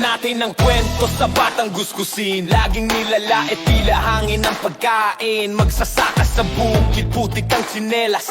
natin ang kwento sa batang gusgusin. Laging nilalait, tila hangin ang pagkain. Magsasaka sa bukid, putik ang tsinelas.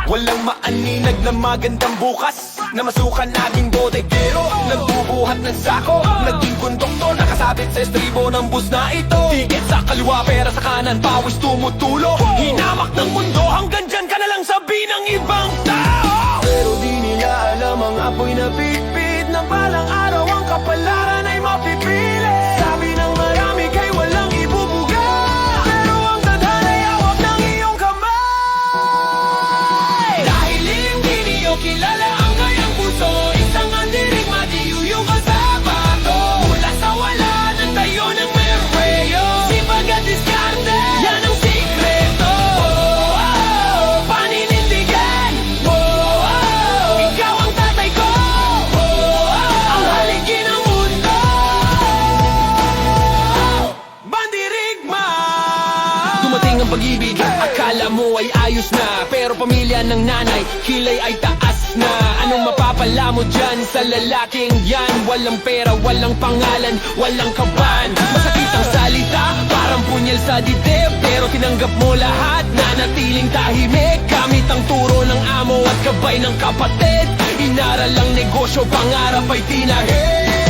Walang maaninag na magandang bukas. Namasukan naging bodegero, nagbubuhat ng sako. Naging konduktor, nakasabit sa estribo ng bus na ito. Tiket sa kaliwa, pera sa kanan, pawis tumutulo. Hinamak ng mundo, hanggang dyan ka na lang sabi ng ibang tao. Pero di nila alam ang apoy na pitpit, na balang araw ang kapalaran ay mapipili. Sabi ng marami kay walang ibubuga, pero ang tadhana ay hawak ng iyong kamay. Dahil hindi niyo kilala ang kayang puso, isang andiring madiyuyo ka sa bato. Mula sa wala ng tayo ng merweyo, sipag at diskarte, yan ang sikreto. Paninindigan, ikaw ang tatay ko, ang haligi ng mundo. Bandirigma. Dumating ang pag-ibig, akala mo ay ayos na, pero pamilya ng nanay, kilay ay taas na. Anong mapapala mo dyan sa lalaking yan? Walang pera, walang pangalan, walang kaban. Masakit ang salita, parang punyal sa dibdib, pero tinanggap mo lahat, nanatiling tahimik. Gamit ang turo ng amo at gabay ng kapatid, inaral ang negosyo, pangarap ay tinahid.